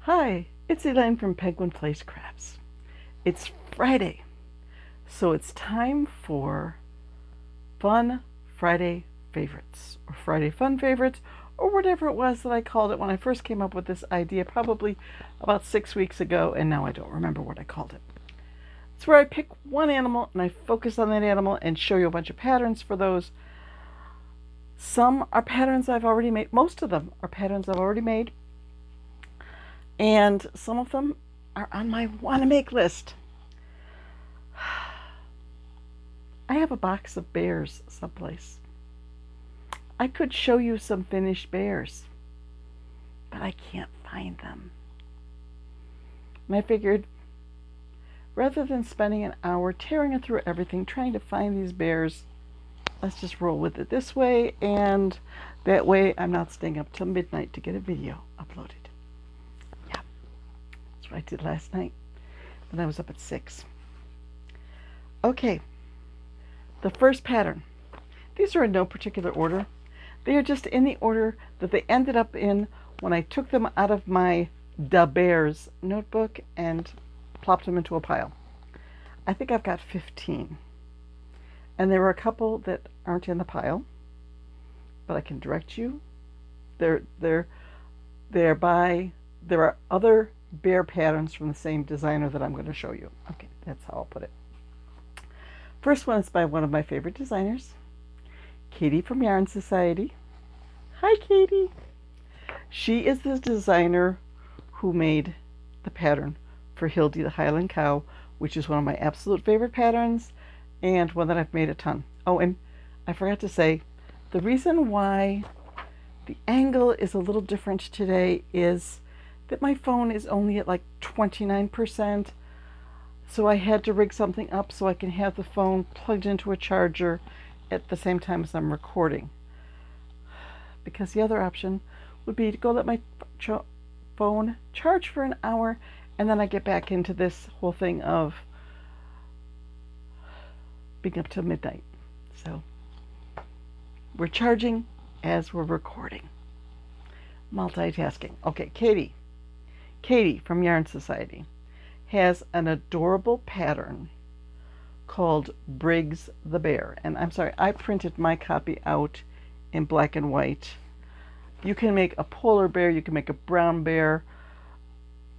Hi, it's Elaine from Penguin Place Crafts. It's Friday, so it's time for Fun Friday Favorites, or Friday Fun Favorites, or whatever it was that I called it when I first came up with this idea, probably about 6 weeks ago, and now I don't remember what I called it. It's where I pick one animal and I focus on that animal and show you a bunch of patterns for those. Some are patterns I've already made. Most of them are patterns I've already made. And some of them are on my want to make list. I have a box of bears someplace. I could show you some finished bears, but I can't find them. And I figured, rather than spending an hour tearing through everything trying to find these bears, let's just roll with it this way, and that way I'm not staying up till midnight to get a video uploaded. I did last night, and I was up at 6. Okay, the first pattern. These are in no particular order. They are just in the order that they ended up in when I took them out of my Da Bears notebook and plopped them into a pile. I think I've got 15. And there are a couple that aren't in the pile, but I can direct you. There are other bear patterns from the same designer that I'm going to show you. Okay, that's how I'll put it. First one is by one of my favorite designers, Katie from Yarn Society. Hi, Katie. She is the designer who made the pattern for Hilde the Highland Cow, which is one of my absolute favorite patterns and one that I've made a ton. Oh, and I forgot to say, the reason why the angle is a little different today is that my phone is only at like 29%, so I had to rig something up so I can have the phone plugged into a charger at the same time as I'm recording. Because the other option would be to go let my phone charge for an hour, and then I get back into this whole thing of being up till midnight. So we're charging as we're recording. Multitasking. Okay, Katie from Yarn Society has an adorable pattern called Briggs the Bear. And I'm sorry, I printed my copy out in black and white. You can make a polar bear, you can make a brown bear,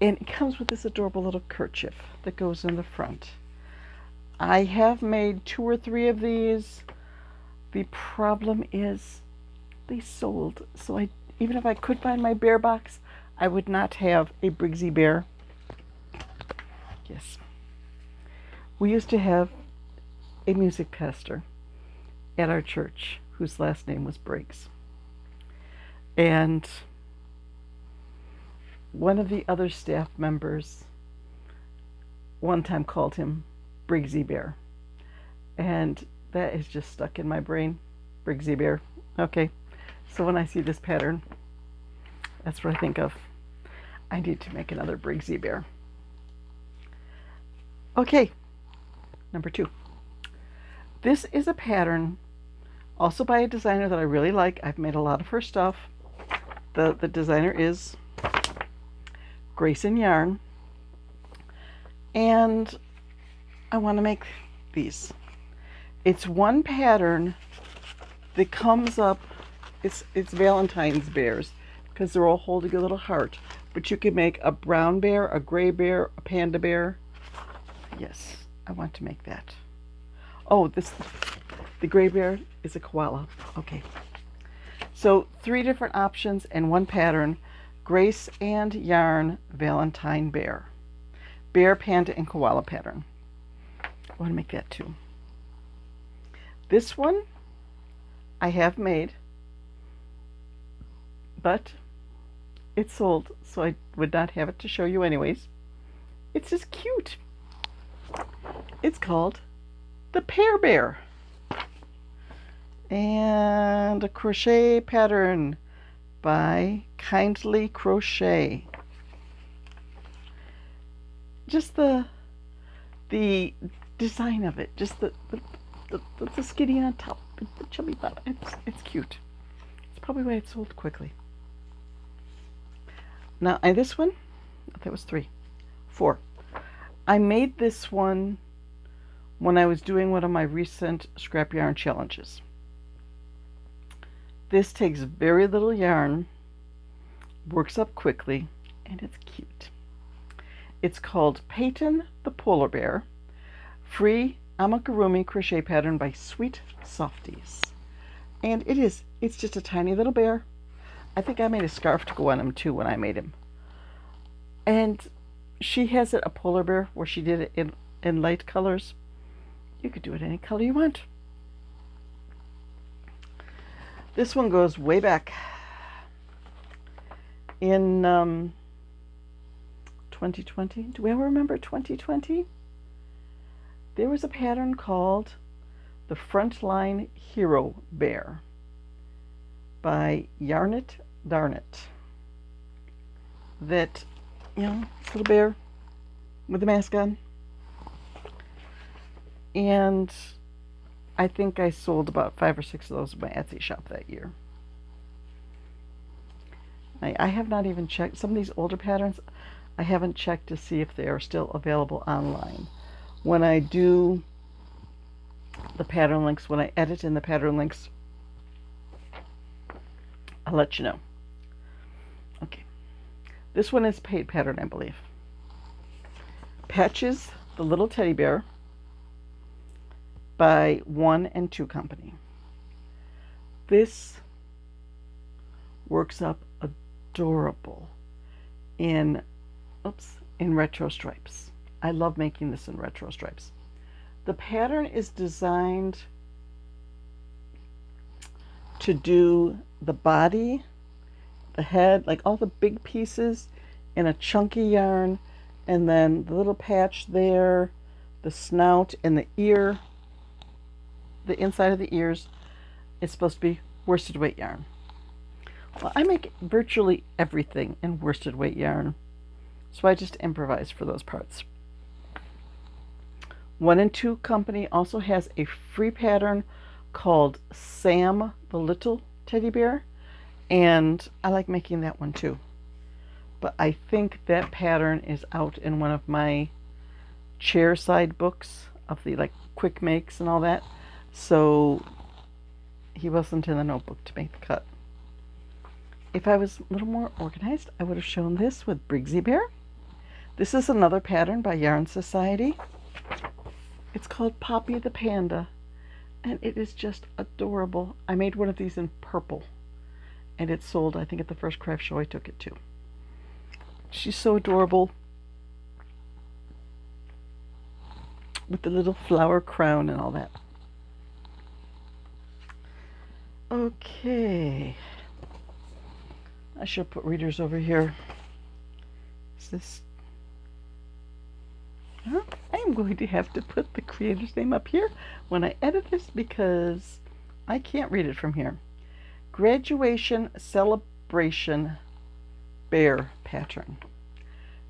and it comes with this adorable little kerchief that goes in the front. I have made 2 or 3 of these. The problem is they sold, so even if I could find my bear box, I would not have a Briggsy bear. Yes. We used to have a music pastor at our church whose last name was Briggs. And one of the other staff members one time called him Briggsy Bear. And that is just stuck in my brain. Briggsy Bear. Okay. So when I see this pattern, that's what I think of. I need to make another Briggsy bear. Okay, number 2. This is a pattern also by a designer that I really like. I've made a lot of her stuff. The designer is Grace and Yarn. And I want to make these. It's one pattern that comes up, it's Valentine's bears, because they're all holding a little heart. But you can make a brown bear, a gray bear, a panda bear. Yes, I want to make that. Oh, the gray bear is a koala. Okay. So 3 different options and one pattern. Grace and Yarn Valentine bear. Bear, panda, and koala pattern. I want to make that too. This one I have made, but it's sold, so I would not have it to show you anyways. It's just cute. It's called the Pear Bear. And a crochet pattern by Kindly Crochet. Just the design of it, just the skinny on top, the chubby bottom. It's cute. It's probably why it sold quickly. Now, this one that was 3. 4. I made this one when I was doing one of my recent scrap yarn challenges. This takes very little yarn, works up quickly, and it's cute. It's called Peyton the Polar Bear, free Minigurumi crochet pattern by Sweet Softies. And it's just a tiny little bear. I think I made a scarf to go on him too when I made him. And she has it a polar bear where she did it in light colors. You could do it any color you want. This one goes way back in 2020. Do we all remember 2020? There was a pattern called the Frontline Hero Bear by Yarn It, Darn It. That, you know, this little bear with the mask on. And I think I sold about 5 or 6 of those in my Etsy shop that year. I have not even checked. Some of these older patterns, I haven't checked to see if they are still available online. When I do the pattern links, when I edit in the pattern links, I'll let you know. Okay. This one is paid pattern, I believe. Patches the Little Teddy Bear by 1 and 2 Company. This works up adorable in retro stripes. I love making this in retro stripes. The pattern is designed to do the body, the head, like all the big pieces in a chunky yarn, and then the little patch there, the snout, and the ear, the inside of the ears is supposed to be worsted weight yarn. Well, I make virtually everything in worsted weight yarn, so I just improvise for those parts. 1 and 2 Company also has a free pattern called Sam the Little Teddy Bear, and I like making that one too. But I think that pattern is out in one of my chair side books of the like quick makes and all that, so he wasn't in the notebook to make the cut. If I was a little more organized, I would have shown this with Briggsy Bear. This is another pattern by Yarn Society. It's called Poppy the Panda, and it is just adorable. I made one of these in purple, and it sold, I think, at the first craft show I took it to. She's so adorable with the little flower crown and all that. Okay. I should put readers over here. Is this... I am going to have to put the creator's name up here when I edit this because I can't read it from here. Graduation Celebration Bear Pattern.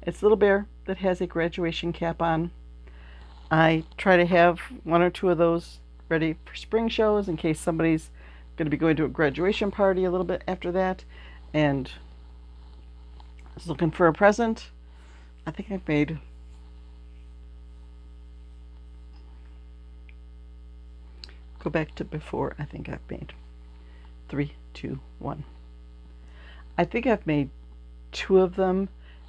It's a little bear that has a graduation cap on. I try to have 1 or 2 of those ready for spring shows in case somebody's going to be going to a graduation party a little bit after that and is looking for a present. I think I've made... Go back to before. I think I've made 3, 2, 1. I think I've made 2 of them,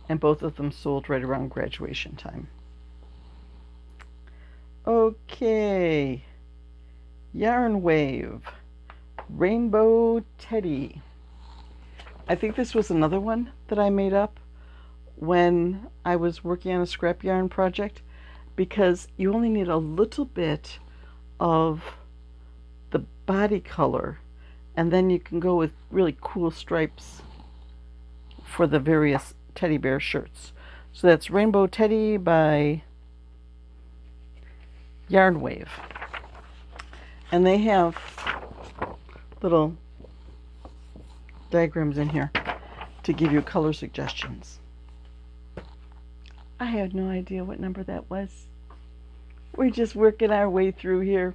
and both of them sold right around graduation time. Okay. YarnWave. Rainbow Teddy. I think this was another one that I made up when I was working on a scrap yarn project, because you only need a little bit of the body color, and then you can go with really cool stripes for the various teddy bear shirts. So that's Rainbow Teddy by YarnWave, and they have little diagrams in here to give you color suggestions. I have no idea what number that was. We're just working our way through here.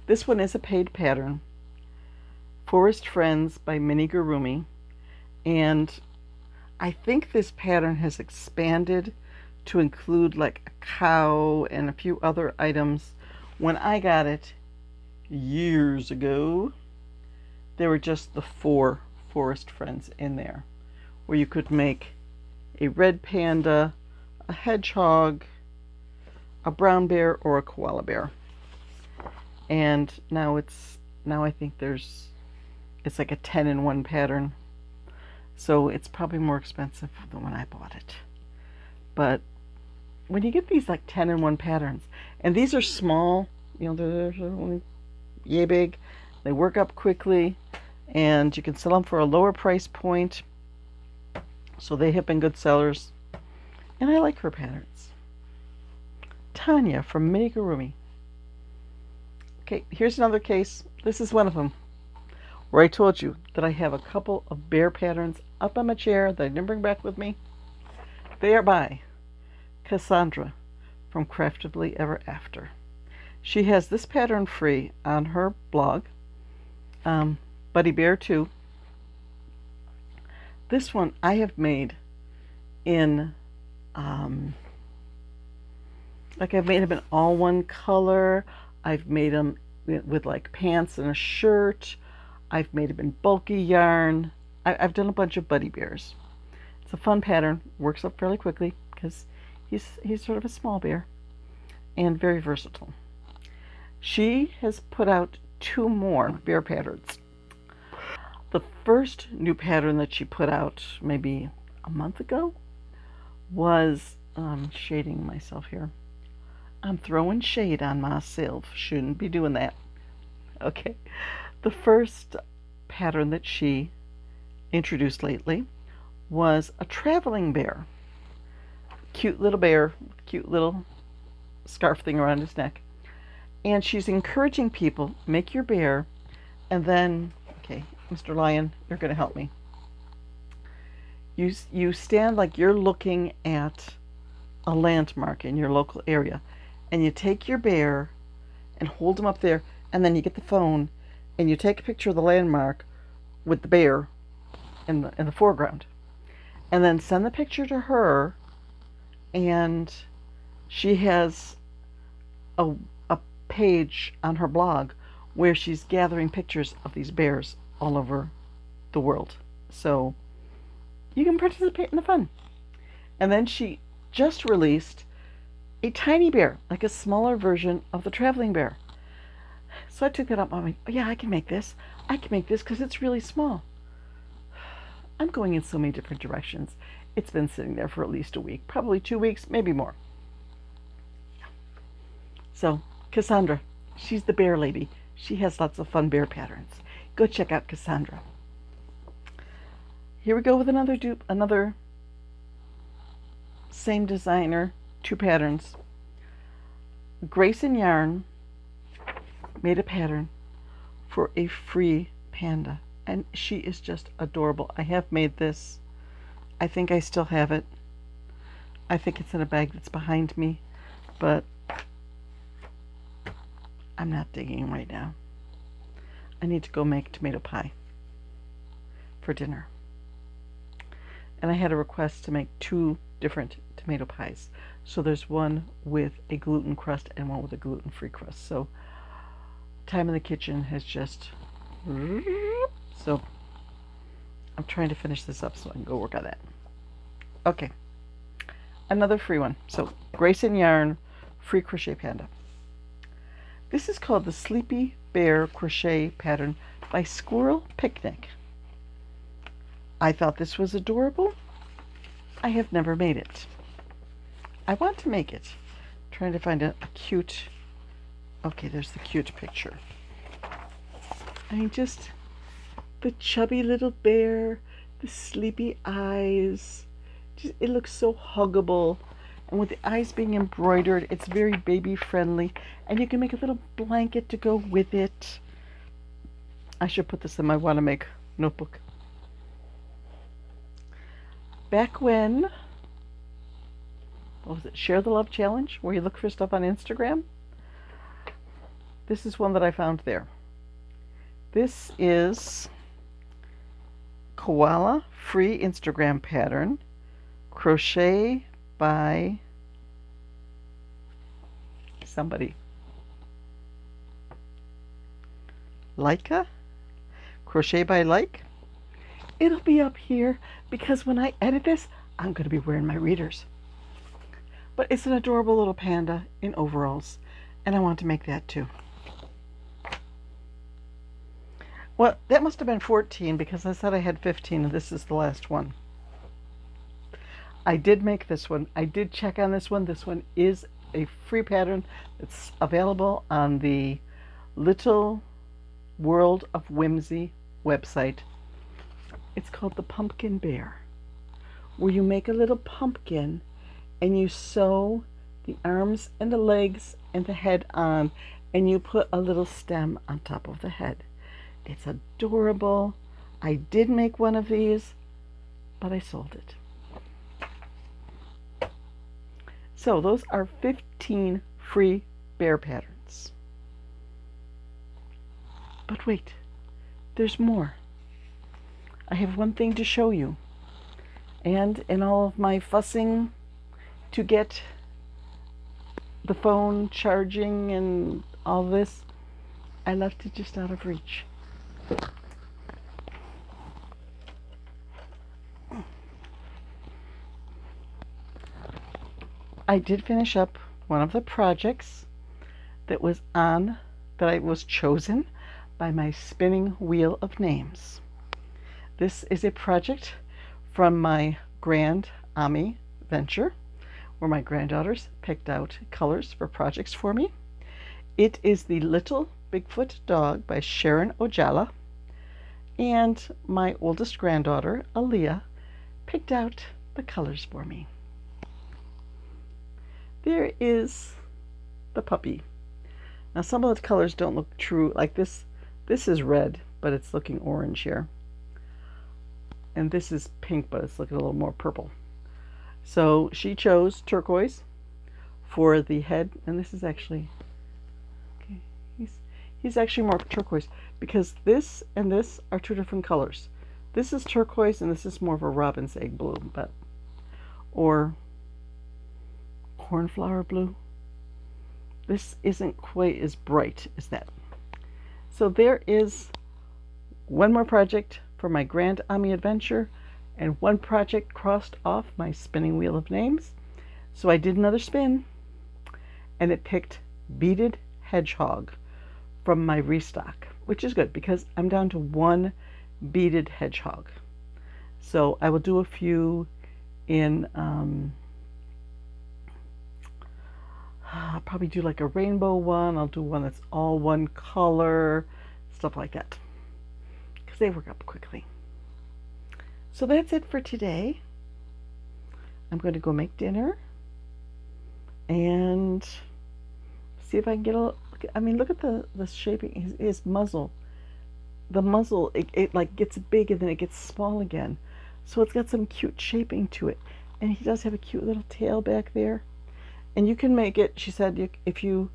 This one is a paid pattern. Forest Friends by Minigurumi. And I think this pattern has expanded to include like a cow and a few other items. When I got it years ago, there were just the 4 forest friends in there, where you could make a red panda, a hedgehog, a brown bear, or a koala bear. And now I think it's like a 10-in-1 pattern. So it's probably more expensive than when I bought it. But when you get these like 10-in-1 patterns, and these are small, you know, they're only yay big, they work up quickly, and you can sell them for a lower price point. So they have been good sellers, and I like her patterns. Tanya from Minigurumi. Okay, here's another case. This is one of them, where I told you that I have a couple of bear patterns up on my chair that I didn't bring back with me. They are by Cassandra from Craftably Ever After. She has this pattern free on her blog, Buddy Bear 2. This one I have made in, like I've made them in all one color. I've made them with like pants and a shirt. I've made them in bulky yarn. I've done a bunch of Buddy Bears. It's a fun pattern, works up fairly quickly because he's sort of a small bear and very versatile. She has put out 2 more bear patterns. The first new pattern that she put out maybe a month ago was, shading myself here. I'm throwing shade on myself. Shouldn't be doing that. Okay. The first pattern that she introduced lately was a traveling bear. Cute little bear, cute little scarf thing around his neck. And she's encouraging people, make your bear, and then, okay, Mr. Lion, you're going to help me. You stand like you're looking at a landmark in your local area, and you take your bear and hold him up there, and then you get the phone and you take a picture of the landmark with the bear in the foreground, and then send the picture to her, and she has a page on her blog where she's gathering pictures of these bears all over the world, so you can participate in the fun. And then she just released a tiny bear, like a smaller version of the traveling bear. So I took that up. I'm like, oh, yeah, I can make this. I can make this because it's really small. I'm going in so many different directions. It's been sitting there for at least a week, probably 2 weeks, maybe more. So Cassandra, she's the bear lady. She has lots of fun bear patterns. Go check out Cassandra. Here we go with another same designer, 2 patterns. Grace and Yarn made a pattern for a free panda, and she is just adorable. I have made this. I think I still have it. I think it's in a bag that's behind me, but I'm not digging right now. I need to go make tomato pie for dinner. And I had a request to make 2 different tomato pies. So there's one with a gluten crust and one with a gluten-free crust. So time in the kitchen has just... So I'm trying to finish this up so I can go work on that. Okay. Another free one. So Grace and Yarn Free Crochet Panda. This is called the Sleepy Bear Crochet Pattern by Squirrel Picnic. I thought this was adorable. I have never made it. I want to make it. I'm trying to find a cute... Okay, there's the cute picture. I mean, just the chubby little bear, the sleepy eyes. Just, it looks so huggable. And with the eyes being embroidered, it's very baby friendly. And you can make a little blanket to go with it. I should put this in my Want to Make notebook. Back when, what was it, Share the Love Challenge, where you look for stuff on Instagram? This is one that I found there. This is Koala free Instagram pattern, Crochet by somebody. Leica? Crochet by Like? It'll be up here because when I edit this, I'm going to be wearing my readers. But it's an adorable little panda in overalls, and I want to make that too. Well, that must have been 14 because I said I had 15 and this is the last one. I did make this one. I did check on this one. This one is a free pattern. It's available on the Little World of Whimsy website. It's called the Pumpkin Bear, where you make a little pumpkin and you sew the arms and the legs and the head on, and you put a little stem on top of the head. It's adorable. I did make one of these, but I sold it. So those are 15 free bear patterns. But wait, there's more. I have one thing to show you. And in all of my fussing to get the phone charging and all this, I left it just out of reach. I did finish up one of the projects that I was chosen by my spinning wheel of names. This is a project from my Grand Ami venture, where my granddaughters picked out colors for projects for me. It is the Little Bigfoot Dog by Sharon Ojala, and my oldest granddaughter, Aaliyah, picked out the colors for me. There is the puppy. Now some of the colors don't look true, like this. This is red, but it's looking orange here. And this is pink, but it's looking a little more purple. So she chose turquoise for the head, and this is actually, okay, he's actually more turquoise because this and this are two different colors. This is turquoise and this is more of a robin's egg blue, but, or cornflower blue. This isn't quite as bright as that. So there is one more project for my Grand Ami adventure, and one project crossed off my spinning wheel of names. So I did another spin, and it picked Beaded Hedgehog from my restock, which is good because I'm down to one beaded hedgehog. So I will do a few in, I'll probably do like a rainbow one. I'll do one that's all one color, stuff like that, because they work up quickly. So that's it for today. I'm going to go make dinner and see if I can get a, I mean, look at the shaping, his muzzle. The muzzle, it like gets big and then it gets small again. So it's got some cute shaping to it. And he does have a cute little tail back there. And you can make it, she said, if you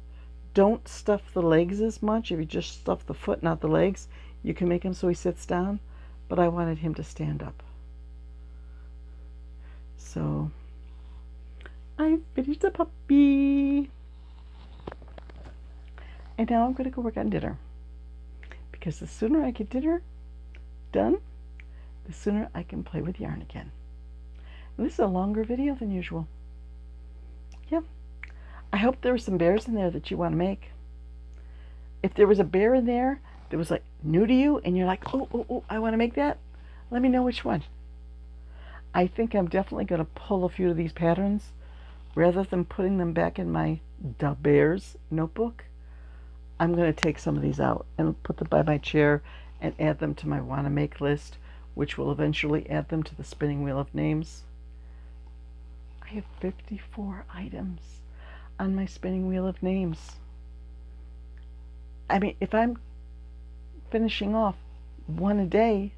don't stuff the legs as much, if you just stuff the foot, not the legs, you can make him so he sits down. But I wanted him to stand up. So I finished the puppy. And now I'm going to go work on dinner. Because the sooner I get dinner done, the sooner I can play with yarn again. And this is a longer video than usual. Yeah. I hope there were some bears in there that you want to make. If there was a bear in there that was like new to you and you're like, oh, I want to make that, let me know which one. I think I'm definitely going to pull a few of these patterns rather than putting them back in my Da Bears notebook. I'm going to take some of these out and put them by my chair and add them to my want to make list, which will eventually add them to the spinning wheel of names. I have 54 items on my spinning wheel of names. I mean, if I'm finishing off one a day,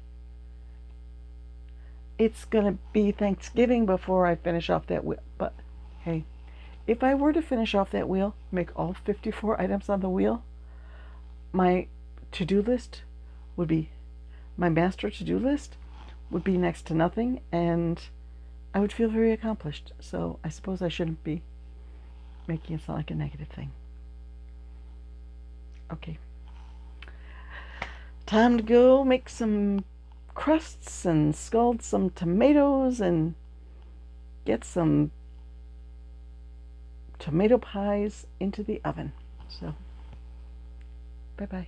it's going to be Thanksgiving before I finish off that wheel. But hey, if I were to finish off that wheel, make all 54 items on the wheel, my to-do list would be, my master to-do list would be next to nothing, and I would feel very accomplished. So I suppose I shouldn't be making it sound like a negative thing. Okay. Time to go make some crusts and scald some tomatoes and get some tomato pies into the oven. So, bye-bye.